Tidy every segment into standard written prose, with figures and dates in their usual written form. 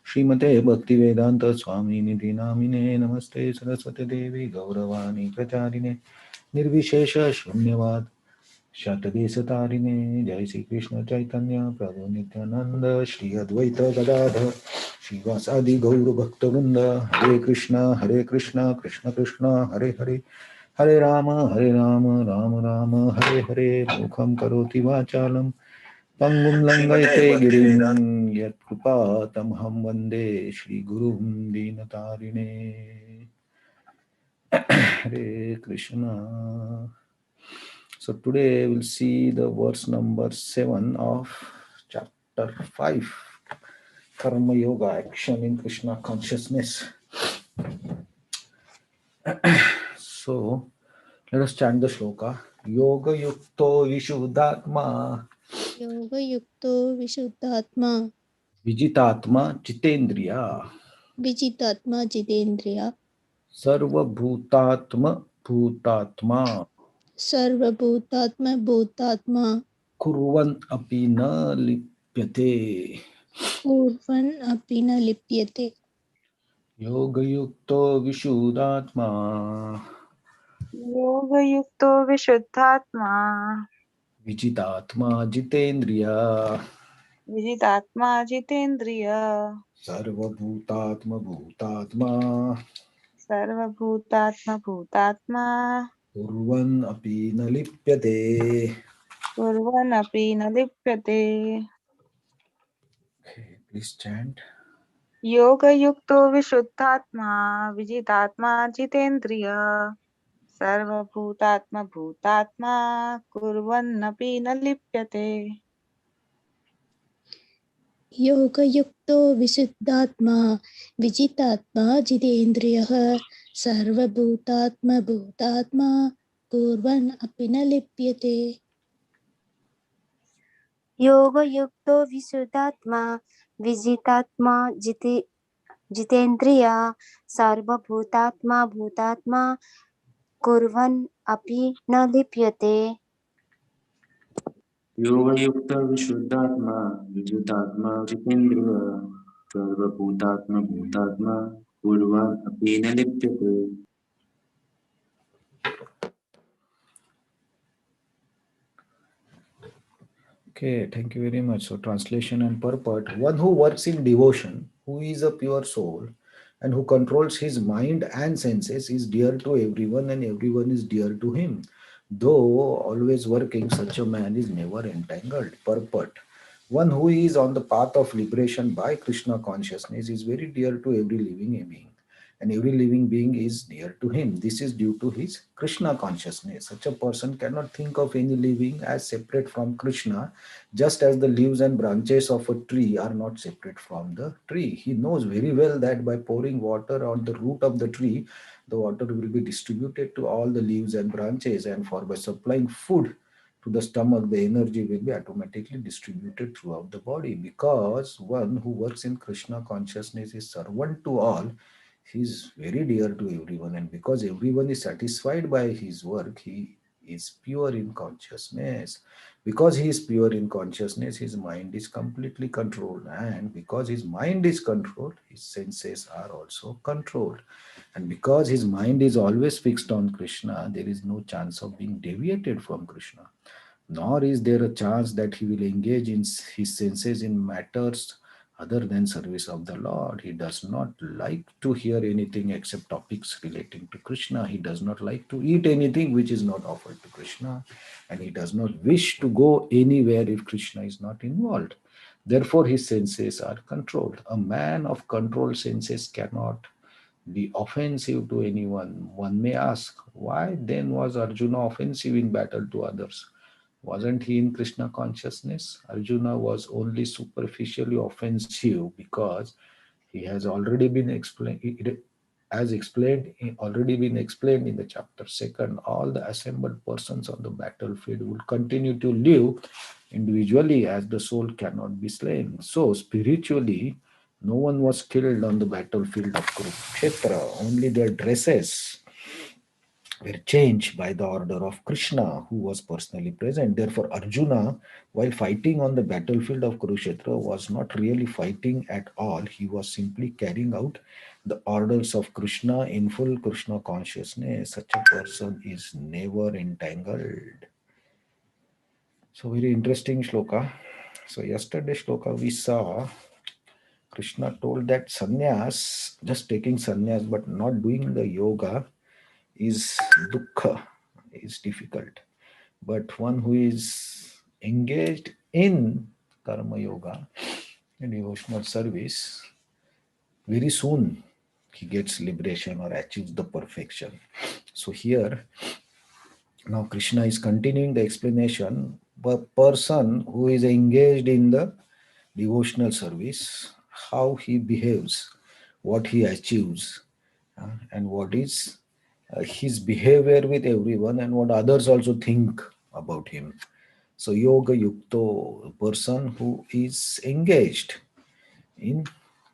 Srimate Bhaktivedanta Swami Nidhi Namine Namaste Saraswati Devi Gauravani Pracharine Nirvishesha Shunyavad Shatadesatarini Jai Sri Krishna Chaitanya Prabhu Nityananda Shri Advaita Gadadhar Srivasadi Gauru Bhakta Hare Krishna Krishna Krishna Hare Hare Hare Rama Rama Rama Hare Hare Mukham Karoti Vachalam Pangum Langaite Girim Yat Kripa Tamham Vande Shri Gurum Dinatarine Hare Krishna. So today we'll see the verse number 7 of chapter 5, Karma Yoga, action in Krishna consciousness. So let us chant the shloka. Yoga yukto vishuddhatma योगयुक्तो विशुद्धात्मा vijitatma chitendriya विजितात्मा जितेन्द्रिय sarvabhutatma bhutatma सर्वभूतात्मा भूतात्मा kurvan apina lipyate. कुर्वन् अपि न लिप्यते. Yoga yukto vishuddhatma योगयुक्तो विशुद्धात्मा vijitatma jitendriya विजितात्मा जितेन्द्रिय sarvabhutatma bhutatma सर्वभूतात्मा भूतात्मा kurvan apina lipyate. कुर्वन्नपि न लिप्यते. Okay, please chant. योगयुक्तो विशुद्धात्मा विजितात्मा जितेन्द्रिय सर्वभूतात्मा भूतात्मा कुर्वन्नपि न लिप्यते. योगयुक्तो विशुद्धात्मा विजितात्मा जितेन्द्रियः सर्वभूतात्मा भूतात्मा कुर्वन् अपि न लिप्यते. योगयुक्तो विशुद्धात्मा विजितात्मा जितेन्द्रिय सर्वभूतात्मा भूतात्मा कुर्वन् अपि न लिप्यते. योगयुक्त विशुद्धात्मा विजितात्मा जितेन्द्रिय सर्वभूतात्मा भूतात्मा कुर्वन् अपि न लिप्यते. Okay, thank you very much. So, translation and purport. One who works in devotion, who is a pure soul, and who controls his mind and senses is dear to everyone, and everyone is dear to him. Though always working, such a man is never entangled. Purport. One who is on the path of liberation by Krishna consciousness is very dear to every living being, and every living being is dear to him. This is due to his Krishna consciousness. Such a person cannot think of any living as separate from Krishna, just as the leaves and branches of a tree are not separate from the tree. He knows very well that by pouring water on the root of the tree, the water will be distributed to all the leaves and branches, and for by supplying food to the stomach, the energy will be automatically distributed throughout the body. Because one who works in Krishna consciousness is servant to all, he is very dear to everyone, and because everyone is satisfied by his work, he is pure in consciousness. Because he is pure in consciousness, his mind is completely controlled, and because his mind is controlled, his senses are also controlled. And because his mind is always fixed on Krishna, there is no chance of being deviated from Krishna, nor is there a chance that he will engage in his senses in matters other than service of the Lord. He does not like to hear anything except topics relating to Krishna. He does not like to eat anything which is not offered to Krishna, and he does not wish to go anywhere if Krishna is not involved. Therefore, his senses are controlled. A man of controlled senses cannot be offensive to anyone. One may ask, why then was Arjuna offensive in battle to others? Wasn't he in Krishna consciousness? Arjuna was only superficially offensive because he has already been explained. It has already been explained in the chapter second. All the assembled persons on the battlefield will continue to live individually as the soul cannot be slain. So spiritually, no one was killed on the battlefield of Kurukshetra. Only their dresses were changed by the order of Krishna, who was personally present. Therefore, Arjuna, while fighting on the battlefield of Kurukshetra, was not really fighting at all. He was simply carrying out the orders of Krishna in full Krishna consciousness. Such a person is never entangled. So, very interesting shloka. So, yesterday shloka we saw Krishna told that sannyas, just taking sannyas but not doing the yoga, is dukkha, is difficult. But one who is engaged in karma yoga and devotional service, very soon he gets liberation or achieves the perfection. So here, now Krishna is continuing the explanation. The person who is engaged in the devotional service, how he behaves, what he achieves, and what is his behavior with everyone, and what others also think about him. So, yoga yukto, a person who is engaged in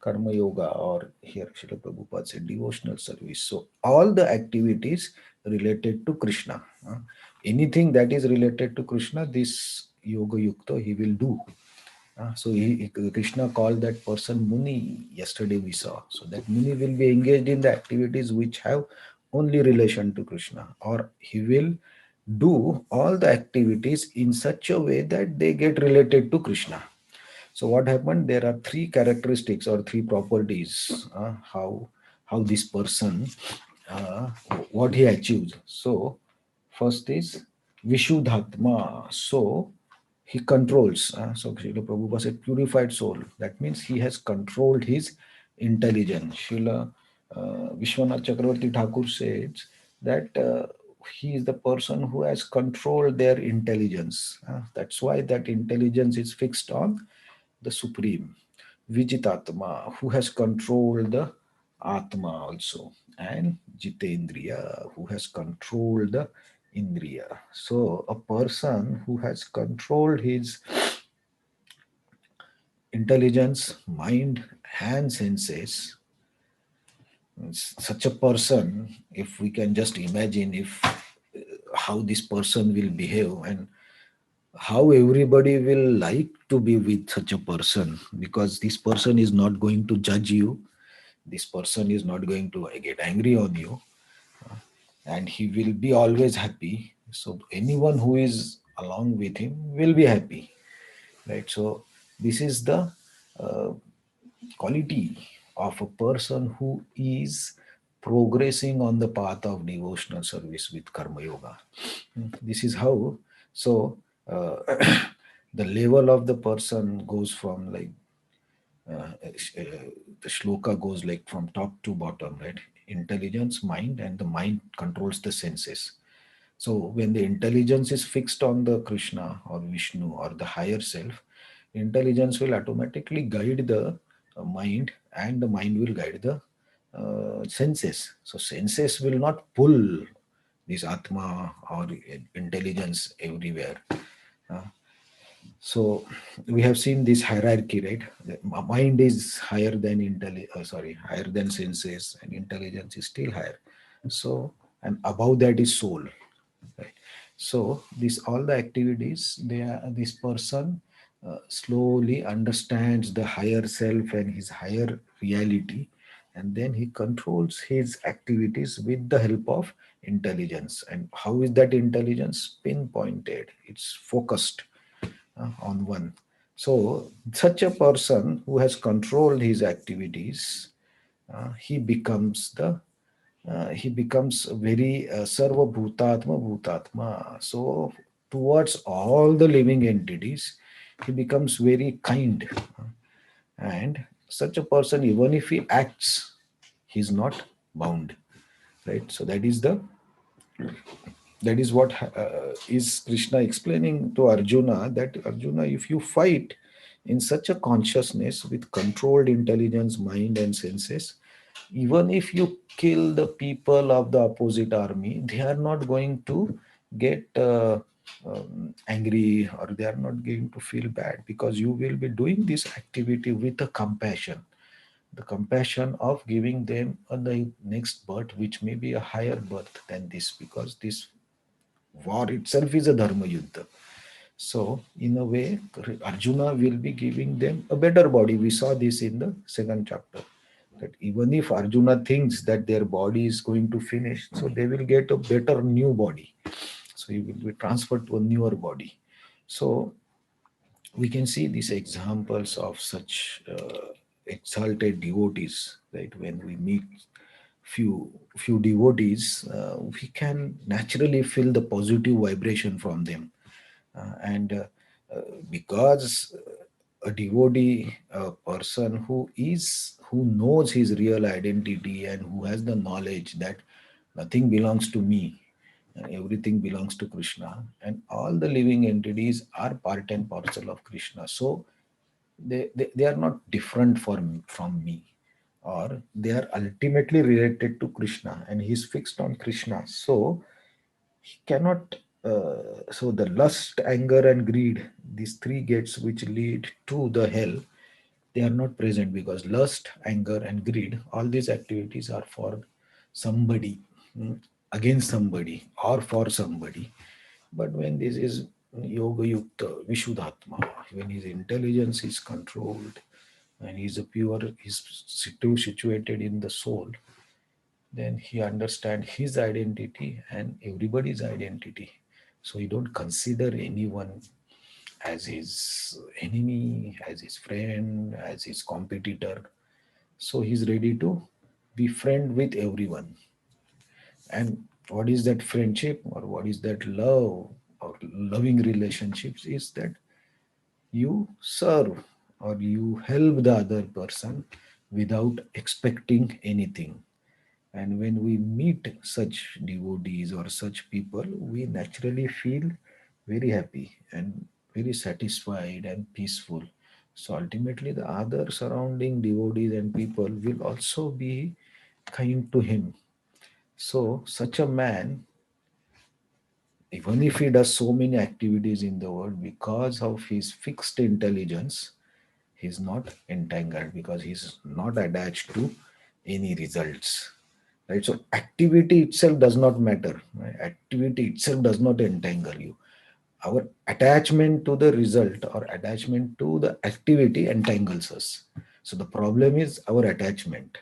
karma yoga, or here Srila Prabhupada said devotional service. So, all the activities related to Krishna, anything that is related to Krishna, this yoga yukto he will do. Krishna called that person Muni. Yesterday we saw. So that Muni will be engaged in the activities which have only relation to Krishna, or he will do all the activities in such a way that they get related to Krishna. So what happened? There are three characteristics or three properties. How this person, uh, what he achieves. So first is Vishuddhatma. So he controls. So Srila Prabhupada said purified soul. That means he has controlled his intelligence. Srila Vishwanath Chakravarti Thakur says that he is the person who has controlled their intelligence. That's why that intelligence is fixed on the Supreme. Vijitatma, who has controlled the Atma also, and Jitendriya, who has controlled the Indriya. So, a person who has controlled his intelligence, mind, and senses, such a person, if we can just imagine if how this person will behave, and how everybody will like to be with such a person, because this person is not going to judge you, this person is not going to get angry on you, and he will be always happy. So anyone who is along with him will be happy, right? So this is the uh, quality of a person who is progressing on the path of devotional service with karma yoga. This is how. So the level of the person goes from like the shloka goes like from top to bottom, right? Intelligence, mind, and the mind controls the senses. So when the intelligence is fixed on the Krishna or Vishnu or the higher self, intelligence will automatically guide the mind, and the mind will guide the senses. So senses will not pull this Atma or intelligence everywhere. Uh, so we have seen this hierarchy, right? The mind is higher than higher than senses, and intelligence is still higher. So, and above that is soul, right? So this all the activities, this person slowly understands the higher self and his higher reality, and then he controls his activities with the help of intelligence. And how is that intelligence? Pinpointed, it's focused on one. So such a person who has controlled his activities, he becomes very sarva bhutatma bhutatma. So towards all the living entities, he becomes very kind. And such a person, even if he acts, he is not bound. Right. So that is what is Krishna explaining to Arjuna, that Arjuna, if you fight in such a consciousness with controlled intelligence, mind, and senses, even if you kill the people of the opposite army, they are not going to get angry, or they are not going to feel bad, because you will be doing this activity with a compassion. the compassion of giving them the next birth, which may be a higher birth than this, because this war itself is a dharma yuddha. So, in a way, Arjuna will be giving them a better body. We saw this in the second chapter. That even if Arjuna thinks that their body is going to finish, so they will get a better new body. So, he will be transferred to a newer body. So, we can see these examples of such exalted devotees, right? When we meet few devotees, we can naturally feel the positive vibration from them. Because a devotee, a person who knows his real identity and who has the knowledge that nothing belongs to me, everything belongs to Krishna, and all the living entities are part and parcel of Krishna. So they are not different from me, or they are ultimately related to Krishna, and he's fixed on Krishna. So he cannot, so the lust, anger and greed, these three gates which lead to the hell, they are not present, because lust, anger and greed, all these activities are for somebody, against somebody or for somebody. But when this is yoga yukta vishuddhatma, when his intelligence is controlled and he's a pure, he's situated in the soul, then he understands his identity and everybody's identity. So he don't consider anyone as his enemy, as his friend, as his competitor. So he's ready to be friend with everyone. And what is that friendship, or what is that love or loving relationships, is that you serve or you help the other person without expecting anything. And when we meet such devotees or such people, we naturally feel very happy and very satisfied and peaceful. So ultimately, the other surrounding devotees and people will also be kind to him. So, such a man, even if he does so many activities in the world, because of his fixed intelligence, he's not entangled, because he's not attached to any results, right? So activity itself does not matter, right? Activity itself does not entangle you. Our attachment to the result or attachment to the activity entangles us. So the problem is our attachment.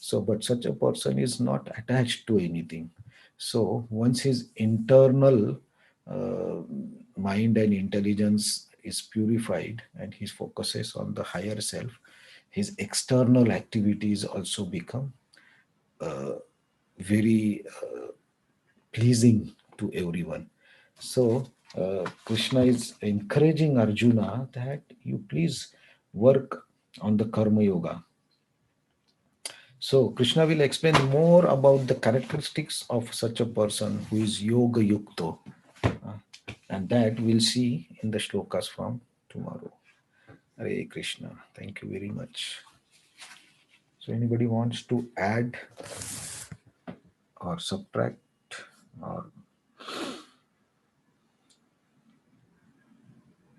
So, but such a person is not attached to anything. So once his internal uh, mind and intelligence is purified and he focuses on the higher self, his external activities also become very pleasing to everyone. So Krishna is encouraging Arjuna that you please work on the karma yoga. So Krishna will explain more about the characteristics of such a person who is yoga yukto, and that we'll see in the shlokas from tomorrow. Hare Krishna. Thank you very much. So anybody wants to add or subtract or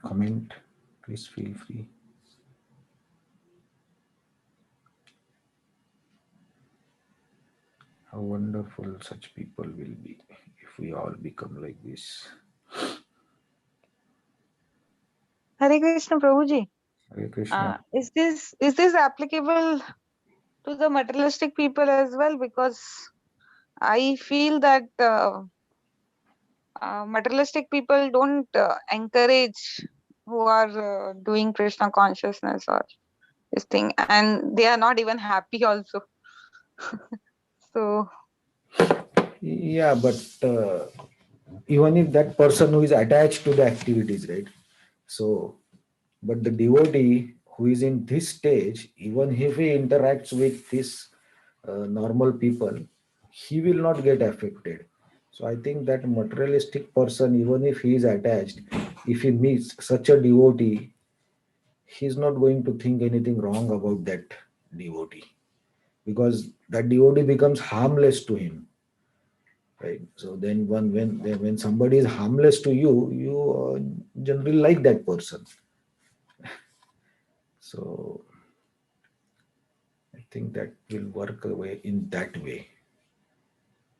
comment, please feel free. How wonderful such people will be if we all become like this. Hare Krishna Prabhuji. Hare Krishna. Is this applicable to the materialistic people as well? Because I feel that materialistic people don't encourage who are doing Krishna consciousness or this thing, and they are not even happy also. So Yeah, but even if that person who is attached to the activities, right? So, but the devotee who is in this stage, even if he interacts with this normal people, he will not get affected. So I think that materialistic person, even if he is attached, if he meets such a devotee, he is not going to think anything wrong about that devotee, because that devotee becomes harmless to him, right? So then when somebody is harmless to you, you generally like that person. So think that will work away in that way.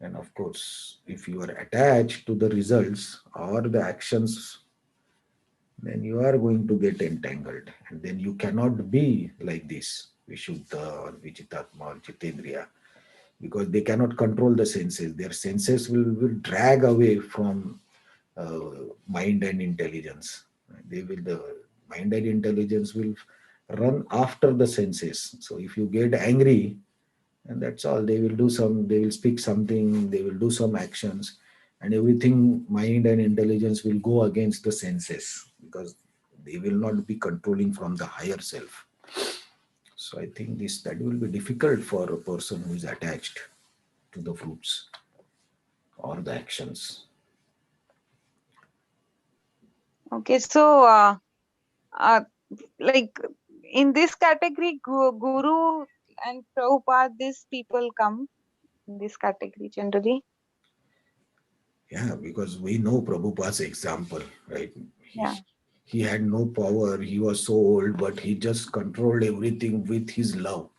And of course, if you are attached to the results or the actions, then you are going to get entangled. And then you cannot be like this, Vishuddha or Vijitatma or Jitendriya, because they cannot control the senses. Their senses will drag away from mind and intelligence. The mind and intelligence will run after the senses. So if you get angry, and that's all, they will speak something, they will do some actions, and everything, mind and intelligence will go against the senses, because they will not be controlling from the higher self. So I think that will be difficult for a person who is attached to the fruits or the actions. Okay, so uh, like in this category, Guru and Prabhupada, these people come in this category generally. Yeah, because we know Prabhupada's example, right? Yeah. He had no power, he was so old, but he just controlled everything with his love.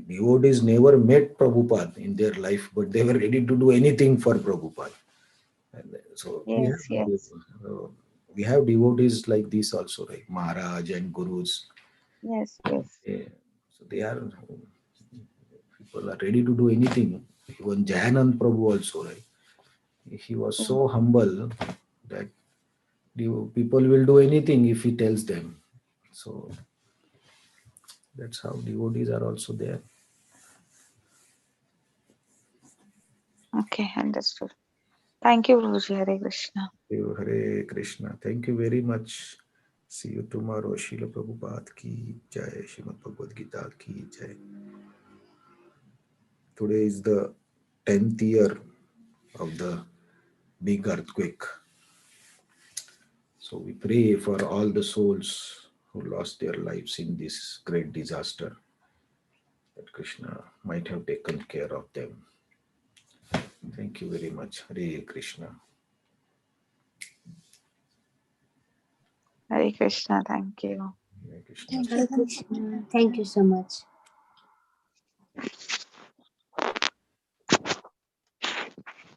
Devotees never met Prabhupada in their life, but they were ready to do anything for Prabhupada. And so Yes, yes, uh, we have devotees like this also, like Maharaj and Gurus. yes, yes. So people are ready to do anything. Even Jayanand Prabhu also, right? He was Yeah. so humble that people will do anything if he tells them. So that's how devotees are also there. Okay, understood. Thank you, Guruji. Hare Krishna. Hare Krishna. Thank you very much. See you tomorrow. Srila Prabhupada ki jai. Srimad Bhagavad Gita ki jai. Today is the 10th year of the big earthquake. So we pray for all the souls who lost their lives in this great disaster, that Krishna might have taken care of them. Thank you very much. Hare Krishna. Hare Krishna. Thank you. Hare Krishna. Thank Hare you. Krishna. Thank you so much.